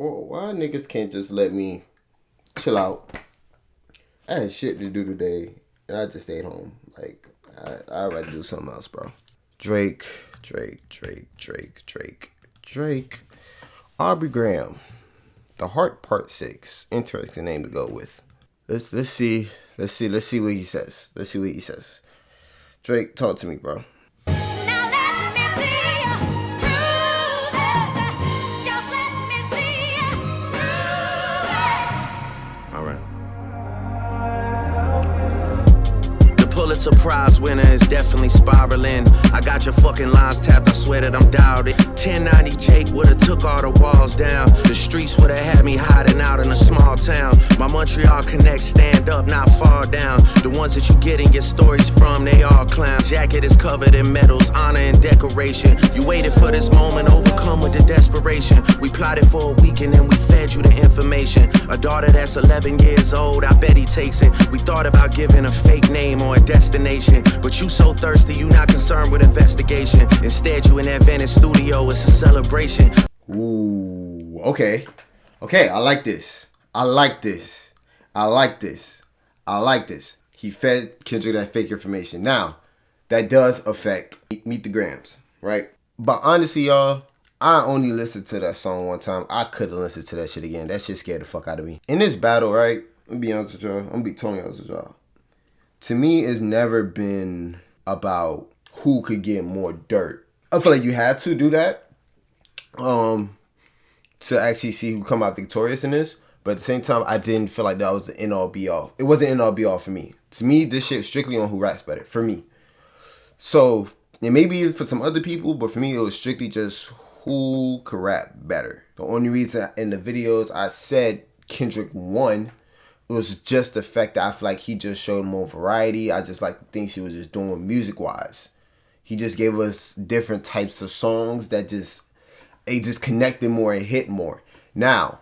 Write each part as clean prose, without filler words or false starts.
why niggas can't just let me chill out? I had shit to do today, and I just stayed home. Like, I'd rather do something else, bro. Drake. Aubrey Graham. The Heart Part 6. Interesting name to go with. Let's see what he says. Drake, talk to me, bro. Pulitzer Prize winner is definitely spiraling. I got your fucking lines tapped, I swear that I'm dialed in. 1090 Jake would've took all the walls down. The streets would've had me hiding out in a small town. My Montreal connects stand up, not far down. The ones that you getting your stories from, they all clown. Jacket is covered in medals, honor and decoration. You waited for this moment, overcome with the desperation. We plotted for a week and then we fed you the information. A daughter that's 11 years old, I bet he takes it. We thought about giving a fake name or a destination, but you so thirsty, you not concerned with investigation. Instead, you in that Venice studio, it's a celebration. Ooh, okay, I like this. He fed Kendrick that fake information. Now, that does affect Meet the Grams, right? But honestly, y'all, I only listened to that song one time. I couldn't listen to that shit again. That shit scared the fuck out of me. In this battle, right? I'm gonna be honest with y'all. I'm gonna be totally honest with y'all. To me, it's never been about who could get more dirt. I feel like you had to do that to actually see who come out victorious in this. But at the same time, I didn't feel like that was the end all be all. It wasn't end all be all for me. To me, this shit strictly on who raps better for me. So, and maybe for some other people, but for me, it was strictly just who could rap better. The only reason in the videos I said Kendrick won, it was just the fact that I feel like he just showed more variety. I just like the things he was just doing music-wise. He just gave us different types of songs that just connected more and hit more. Now,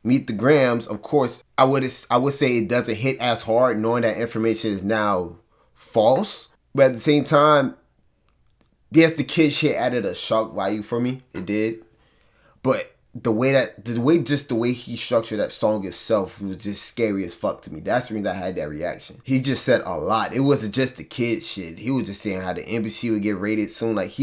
Meet the Grams, of course, I would say it doesn't hit as hard knowing that information is now false. But at the same time, yes, the kid shit added a shock value for me. It did. But the way he structured that song itself was just scary as fuck to me. That's the reason I had that reaction. He just said a lot. It wasn't just the kid shit. He was just saying how the embassy would get raided soon. Like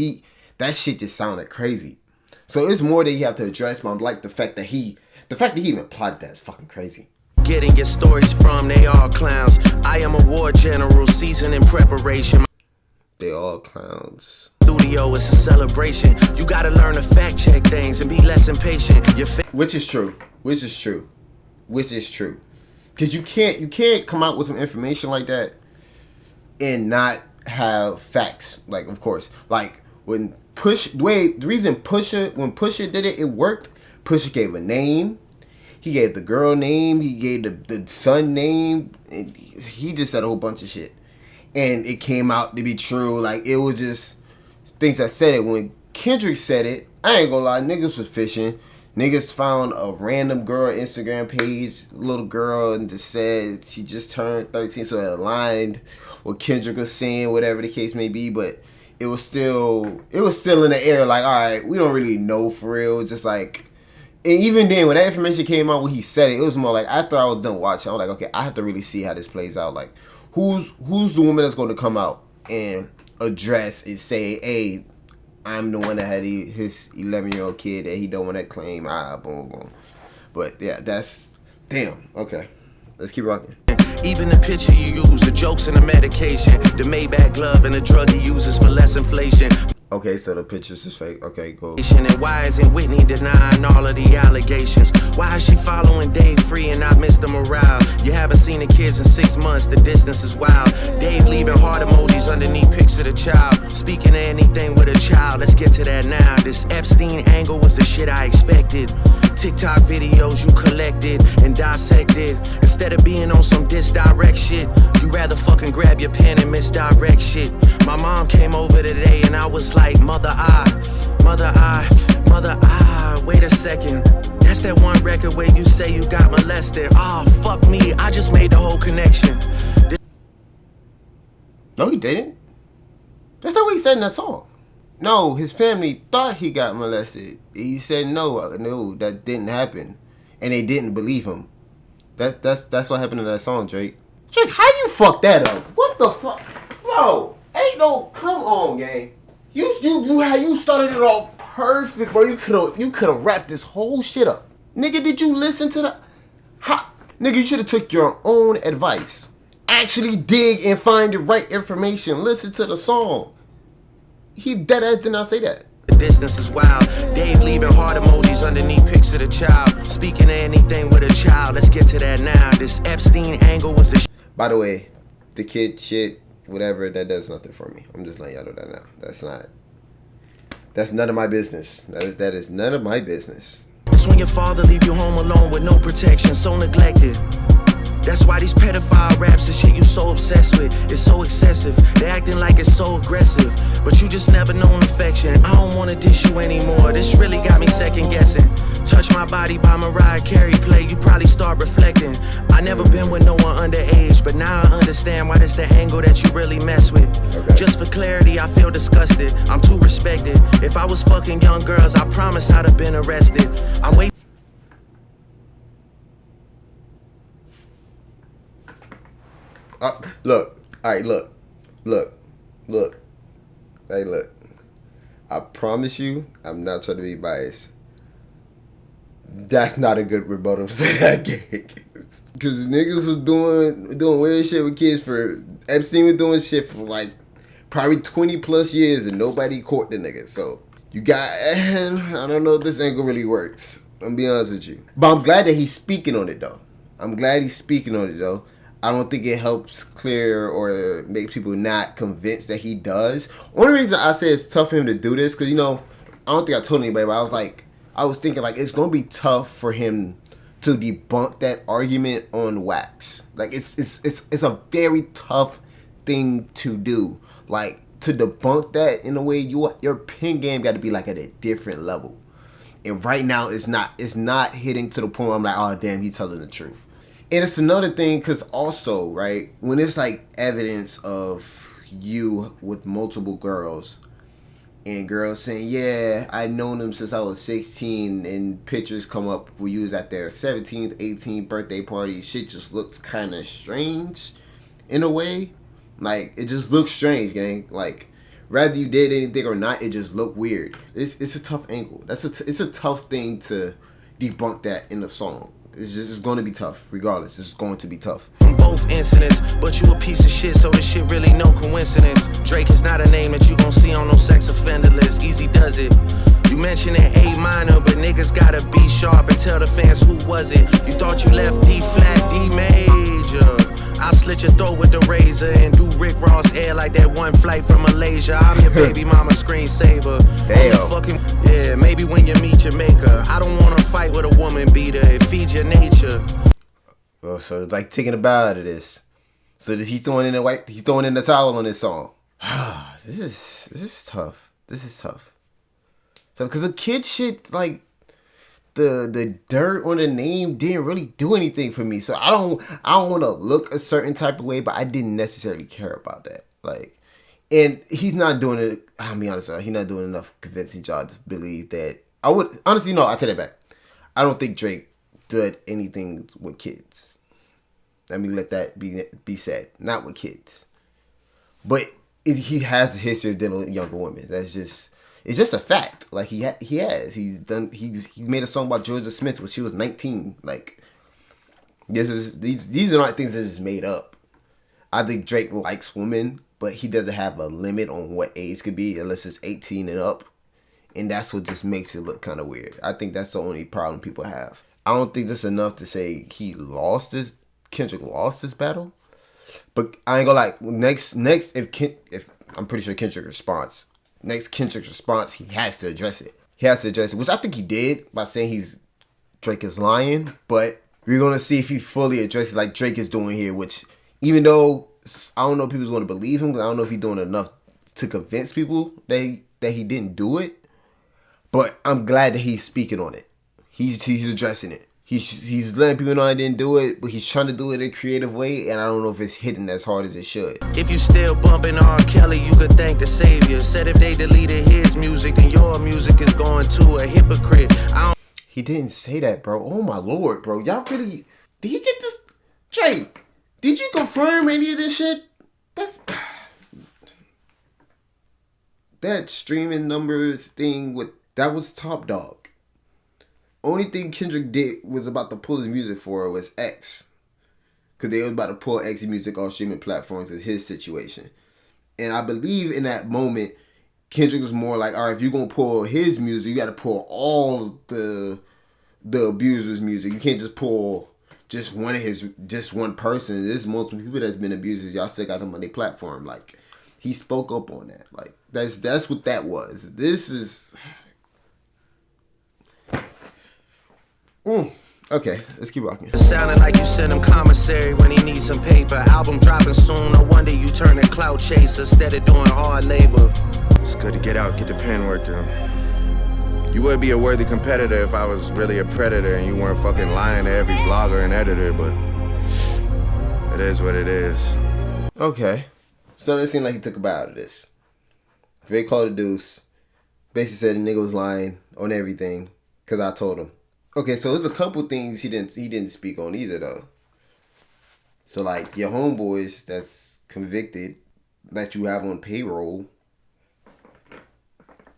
that shit just sounded crazy. So it's more that you have to address, but I'm like the fact that he even plotted that is fucking crazy. Getting your stories from, they all clowns. I am a war general, seasoned in preparation. They all clowns. Studio is a celebration. You gotta learn to fact check things and be less impatient. Which is true. Because you can't come out with some information like that and not have facts. Like, of course, like when Pusha did it, it worked. Pusha gave a name. He gave the girl name. He gave the son name. And he just said a whole bunch of shit. And it came out to be true. Like, it was just things that said it. When Kendrick said it, I ain't gonna lie, niggas was fishing. Niggas found a random girl Instagram page, little girl, and just said she just turned 13, so it aligned what Kendrick was saying, whatever the case may be. But it was still in the air. Like, all right, we don't really know for real. Just like, and even then, when that information came out, when he said it, it was more like after I was done watching, I was like, okay, I have to really see how this plays out. Like, who's the woman that's going to come out and address and say, hey, I'm the one that had his 11-year-old kid that he don't want to claim, boom, boom. But yeah, that's, damn, okay. Let's keep rocking. Even the picture you use, the jokes and the medication, the Maybach glove and the drug he uses for less inflation. Okay, so the pictures is fake. Okay, cool. And why isn't Whitney denying all of the allegations? Why is she following Dave free and not Mr. Morale? You haven't seen the kids in 6 months, the distance is wild. Dave leaving heart emojis underneath pics of the child. Speaking of anything with a child, let's get to that now. This Epstein angle was the shit I expected. TikTok videos you collected and dissected. Instead of being on some disdirect shit, you rather fucking grab your pen and misdirect shit. My mom came over today and I was like, mother, wait a second. That's that one record where you say you got molested. Fuck me, I just made the whole connection. No, he didn't. That's not what he said in that song. No, his family thought he got molested. He said no, that didn't happen, and they didn't believe him. That's what happened in that song, Drake. Drake, how you fuck that up? What the fuck, bro? Ain't no, come on, gang. You started it off perfect, bro. You could have wrapped this whole shit up, nigga. Did you listen to the? Nigga, you should have took your own advice. Actually dig and find the right information. Listen to the song. He dead ass did not say that. The distance is wild. Dave leaving heart emojis underneath pics of the child. Speaking of anything with a child, let's get to that now. This Epstein angle was the By the way, the kid shit, whatever, that does nothing for me. I'm just letting y'all know that now. That's none of my business. That is none of my business. It's when your father leave you home alone with no protection, so neglected. That's why these pedophile raps and shit you so obsessed with is so excessive. They acting like it's so aggressive, but you just never known affection. I don't wanna dish you anymore. This really got me second guessing. Touch My Body by Mariah Carey play, you probably start reflecting. I never been with no one underage, but now I understand why that's the angle that you really mess with. Okay. Just for clarity, I feel disgusted. I'm too respected. If I was fucking young girls, I promise I'd have been arrested. I'm waiting. Look. All right, look. Hey, look. I promise you, I'm not trying to be biased. That's not a good rebuttal to that gig. Because niggas was doing weird shit with kids for... Epstein was doing shit for like probably 20 plus years and nobody caught the nigga. So, you got... I don't know if this angle really works. I'm gonna be honest with you. But I'm glad that he's speaking on it, though. I don't think it helps clear or makes people not convinced that he does. Only reason I say it's tough for him to do this, because, you know, I don't think I told anybody, but I was thinking, like, it's going to be tough for him to debunk that argument on wax. Like, it's a very tough thing to do. Like, to debunk that in a way, your pen game got to be, like, at a different level. And right now, it's not hitting to the point where I'm like, oh, damn, he's telling the truth. And it's another thing, because also, right, when it's like evidence of you with multiple girls and girls saying, yeah, I known them since I was 16, and pictures come up where you was at their 17th, 18th birthday party, shit just looks kind of strange in a way. Like, it just looks strange, gang. Like, whether you did anything or not, it just looked weird. It's a tough angle. It's a tough thing to debunk that in a song. It's going to be tough, regardless. It's going to be tough. Both incidents, but you a piece of shit, so this shit really no coincidence. Drake is not a name that you gon' see on no sex offender list. Easy does it. You mentioned an A minor, but niggas gotta be sharp and tell the fans who was it. You thought you left D flat, D major. I'll slit your throat with the razor and do Rick Ross hair like that one flight from Malaysia. I'm your baby mama screensaver. Damn. Fucking, yeah, maybe when you meet your maker. I don't wanna fight with a woman beater. It feeds your nature. Oh, so it's like taking a bow out of this. So he's throwing in the towel on this song. This is tough. So because the kid shit, like, the dirt on the name didn't really do anything for me. So I don't want to look a certain type of way, but I didn't necessarily care about that. Like, and he's not doing it. I'll be honest, he's not doing enough convincing y'all to believe that. I would honestly, no, I take that back. I don't think Drake did anything with kids. Let me let that be said. Not with kids, but he has a history of dealing with younger women. It's just a fact. Like, he made a song about Georgia Smith when she was 19. Like, these are not things that are just made up. I think Drake likes women, but he doesn't have a limit on what age could be unless it's 18 and up. And that's what just makes it look kind of weird. I think that's the only problem people have. I don't think that's enough to say Kendrick lost this battle. But I ain't gonna lie. Next, if I'm pretty sure Kendrick's response, he has to address it. Which I think he did by saying Drake is lying. But we're gonna see if he fully addresses like Drake is doing here. Which, even though I don't know if people's gonna believe him, because I don't know if he's doing enough to convince people that he didn't do it. But I'm glad that he's speaking on it. He's addressing it. He's letting people know I didn't do it, but he's trying to do it in a creative way, and I don't know if it's hitting as hard as it should. If you still bumping R. Kelly, you could thank the savior. Said if they deleted his music, then your music is going to a hypocrite. He didn't say that, bro. Oh my lord, bro. Y'all really... Did he get this... Drake, did you confirm any of this shit? That streaming numbers thing, that was top dog. Only thing Kendrick did was about to pull his music for was X. Because they was about to pull X music off streaming platforms as his situation. And I believe in that moment, Kendrick was more like, all right, if you're going to pull his music, you got to pull all the abuser's music. You can't just pull just one person. There's multiple people that's been abusers. Y'all still got them on their platform. Like, he spoke up on that. Like, that's what that was. This is... Okay, let's keep rocking. It sounded like you sent him commissary when he needs some paper. Album dropping soon, no wonder you turn a clout chaser instead of doing hard labor. It's good to get out, get the pen work done. You would be a worthy competitor if I was really a predator and you weren't fucking lying to every blogger and editor, but it is what it is. Okay, so it seemed like he took a bow out of this. Drake called a deuce. Basically said the nigga was lying on everything because I told him. Okay, so there's a couple things he didn't speak on either though. So like your homeboys that's convicted that you have on payroll,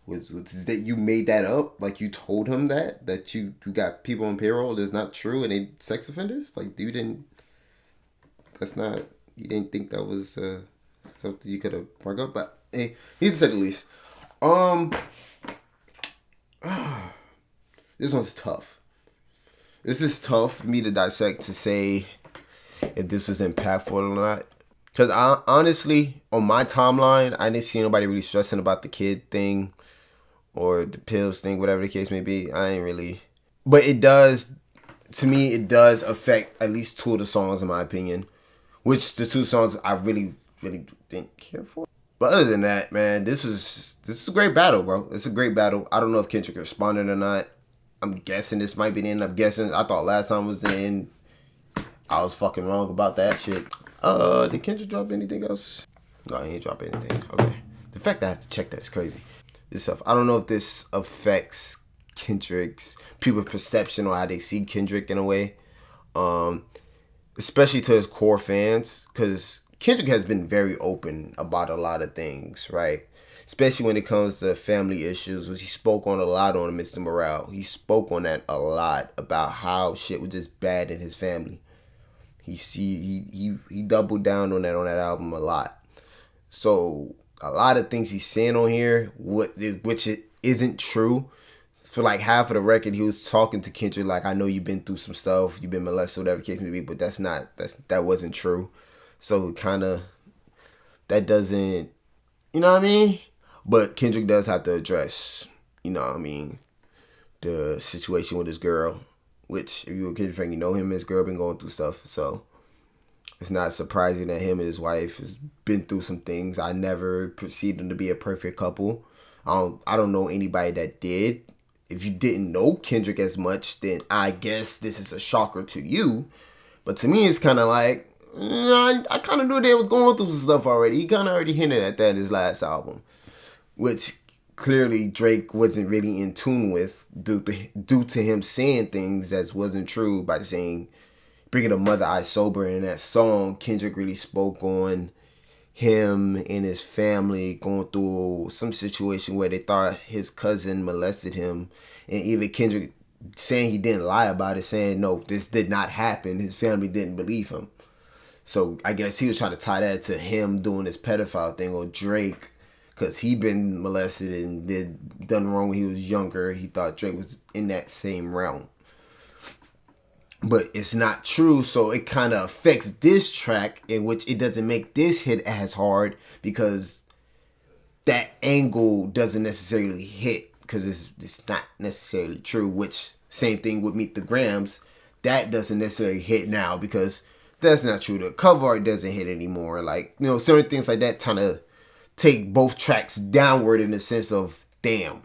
was that you made that up? Like you told him that you got people on payroll that's not true and they sex offenders? Like you didn't think that was something you could have brought up? But hey, needless to say the least. This one's tough. This is tough for me to dissect to say if this was impactful or not. Because honestly, on my timeline, I didn't see nobody really stressing about the kid thing or the pills thing, whatever the case may be. I ain't really. But it does, to me, it does affect at least two of the songs, in my opinion. Which the two songs I really, really didn't care for. But other than that, man, this is a great battle, bro. It's a great battle. I don't know if Kendrick responded or not. I'm guessing this might be the end. I'm guessing. I thought last time was the end. I was fucking wrong about that shit. Did Kendrick drop anything else? No, he ain't drop anything. Okay. The fact that I have to check that is crazy. This stuff. I don't know if this affects Kendrick's people's perception or how they see Kendrick in a way. Especially to his core fans. Because Kendrick has been very open about a lot of things, right? Especially when it comes to family issues, which he spoke on a lot on Mr. Morale. He spoke on that a lot about how shit was just bad in his family. He doubled down on that album a lot. So a lot of things he's saying on here, which it isn't true. For like half of the record, he was talking to Kendrick like, I know you've been through some stuff, you've been molested, whatever the case may be, but that wasn't true. So kind of that doesn't, you know what I mean? But Kendrick does have to address, you know what I mean, the situation with his girl, which if you're a Kendrick fan, you know him and his girl been going through stuff. So it's not surprising that him and his wife has been through some things. I never perceived them to be a perfect couple. I don't know anybody that did. If you didn't know Kendrick as much, then I guess this is a shocker to you. But to me, it's kind of like, I kind of knew they was going through some stuff already. He kind of already hinted at that in his last album, which clearly Drake wasn't really in tune with due to him saying things that wasn't true by saying, bringing a Mother Eye Sober in that song. Kendrick really spoke on him and his family going through some situation where they thought his cousin molested him, and even Kendrick saying he didn't lie about it, saying no, this did not happen. His family didn't believe him. So I guess he was trying to tie that to him doing this pedophile thing, or Drake, because he been molested and done wrong when he was younger. He thought Drake was in that same realm. But it's not true, so it kind of affects this track, in which it doesn't make this hit as hard because that angle doesn't necessarily hit because it's not necessarily true, which same thing with Meet the Grams. That doesn't necessarily hit now because that's not true. The cover art doesn't hit anymore. Like, you know, certain things like that kind of take both tracks downward in the sense of, damn.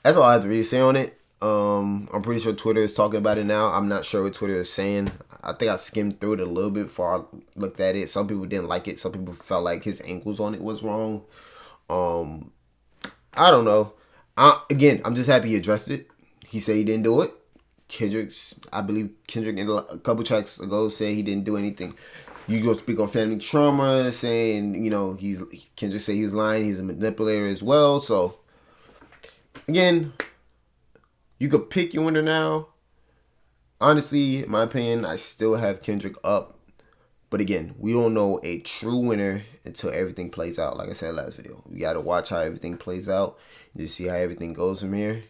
That's all I have to really say on it. I'm pretty sure Twitter is talking about it now. I'm not sure what Twitter is saying. I think I skimmed through it a little bit before I looked at it. Some people didn't like it. Some people felt like his angles on it was wrong. I don't know. Again, I'm just happy he addressed it. He said he didn't do it. I believe Kendrick in a couple tracks ago said he didn't do anything. You go speak on family trauma, saying, Kendrick say he's lying. He's a manipulator as well. So, again, you could pick your winner now. Honestly, in my opinion, I still have Kendrick up. But again, we don't know a true winner until everything plays out. Like I said in the last video, we got to watch how everything plays out. Just see how everything goes from here.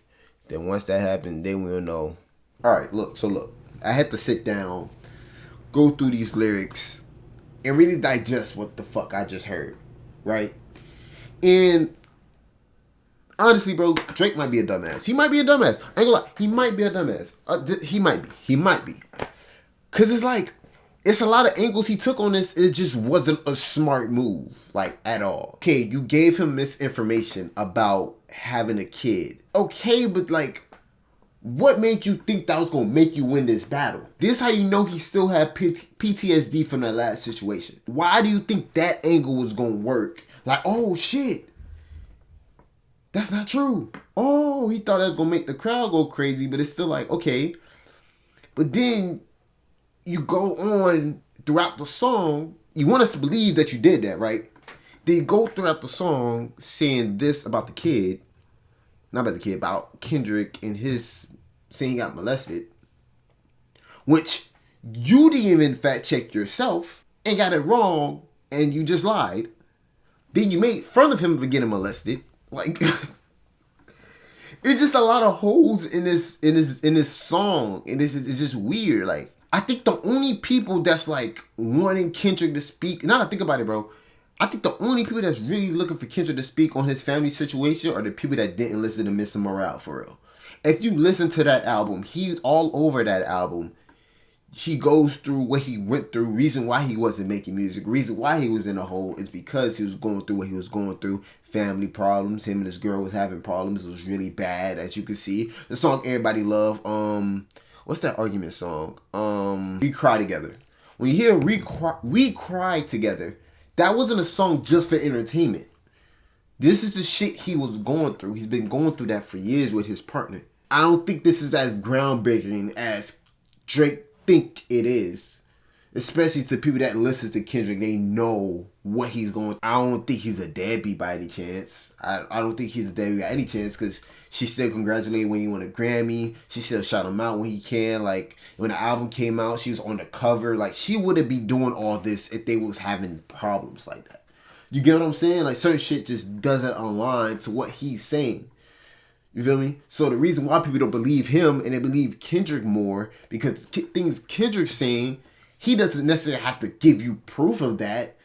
Then once that happens, then we'll know. All right, look. I had to sit down, go through these lyrics, and really digest what the fuck I just heard, right? And honestly, bro, Drake might be a dumbass. He might be a dumbass. I ain't gonna lie. He might be a dumbass. He might be. Because it's like, it's a lot of angles he took on this. It just wasn't a smart move, like, at all. Okay, you gave him misinformation about having a kid. Okay, but like, what made you think that was going to make you win this battle? This how you know he still had PTSD from that last situation. Why do you think that angle was going to work? Like, oh, shit. That's not true. Oh, he thought that was going to make the crowd go crazy, but it's still like, okay. But then you go on throughout the song. You want us to believe that you did that, right? Then you go throughout the song saying this about the kid. Not about the kid, about Kendrick and his saying he got molested. Which you didn't even fact check yourself and got it wrong and you just lied. Then you made fun of him for getting molested. Like, it's just a lot of holes in this song. And it's just weird. Like, I think the only people that's like wanting Kendrick to speak, now that I think about it, bro, I think the only people that's really looking for Kendrick to speak on his family situation are the people that didn't listen to Mr. Morale, for real. If you listen to that album, he's all over that album. He goes through what he went through, reason why he wasn't making music, reason why he was in a hole is because he was going through what he was going through. Family problems, him and his girl was having problems. It was really bad, as you can see. The song everybody love, what's that argument song? We Cry Together. When you hear We Cry Together, that wasn't a song just for entertainment. This is the shit he was going through. He's been going through that for years with his partner. I don't think this is as groundbreaking as Drake think it is. Especially to people that listen to Kendrick, they know what he's going through. I don't think he's a deadbeat by any chance. I don't think he's a deadbeat by any chance because she still congratulated when he won a Grammy. She still shout him out when he can. Like, when the album came out, she was on the cover. Like, she wouldn't be doing all this if they was having problems like that. You get what I'm saying? Like, certain shit just doesn't align to what he's saying. You feel me? So the reason why people don't believe him and they believe Kendrick more, because things Kendrick's saying, he doesn't necessarily have to give you proof of that.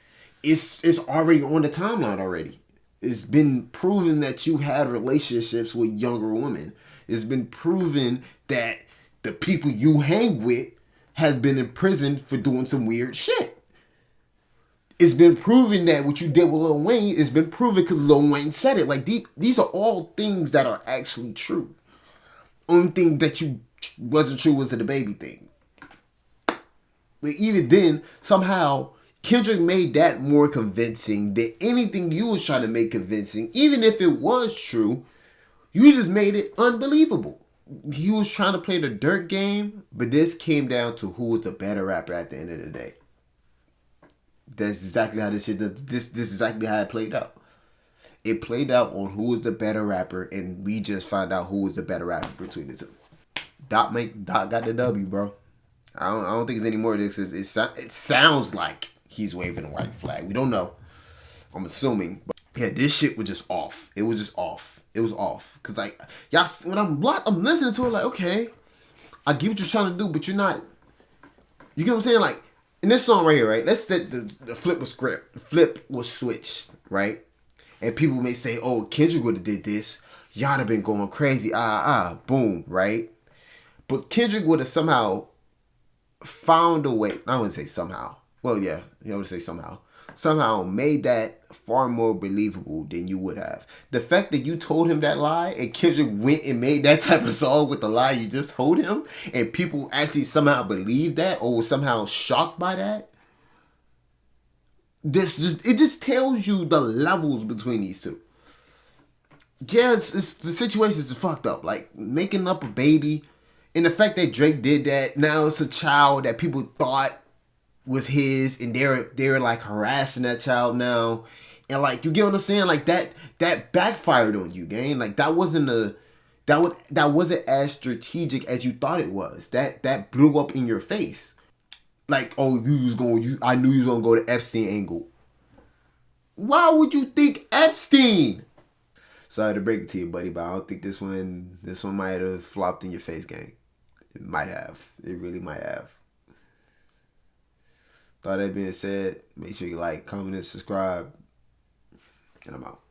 It's already on the timeline already. It's been proven that you've had relationships with younger women. It's been proven that the people you hang with have been in prison for doing some weird shit. It's been proven that what you did with Lil Wayne, it's been proven because Lil Wayne said it. Like, these are all things that are actually true. Only thing that you wasn't true was the baby thing. But even then, somehow, Kendrick made that more convincing than anything you was trying to make convincing. Even if it was true, you just made it unbelievable. He was trying to play the dirt game, but this came down to who was the better rapper at the end of the day. That's exactly how this is exactly how it played out. It played out on who was the better rapper, and we just found out who was the better rapper between the two. Doc got the W, bro. I don't think it's any more of this. It sounds like he's waving a white flag. We don't know. I'm assuming. But yeah, this shit was just off. It was just off. It was off. Because, like, y'all, when I'm listening to it, like, okay, I get what you're trying to do, but you're not. You get what I'm saying? Like, in this song right here, right? Let's say the flip was script. The flip was switched, right? And people may say, oh, Kendrick would have did this. Y'all have been going crazy. Boom, right? But Kendrick would have somehow found a way. I wouldn't say somehow. Well, yeah, I would say somehow. somehow made that far more believable than you would have. The fact that you told him that lie and Kendrick went and made that type of song with the lie you just told him, and people actually somehow believe that or were somehow shocked by that. It just tells you the levels between these two. Yeah, it's the situation is fucked up. Like making up a baby, and the fact that Drake did that, now it's a child that people thought was his, and they're like harassing that child now, and like you get what I'm saying, like that backfired on you, gang. Like that wasn't as strategic as you thought it was. That blew up in your face. Like, oh, I knew you was gonna go to Epstein angle. Why would you think Epstein? Sorry to break it to you, buddy, but I don't think this one might have flopped in your face, gang. It might have. It really might have. That being said, make sure you like, comment, and subscribe. And I'm out.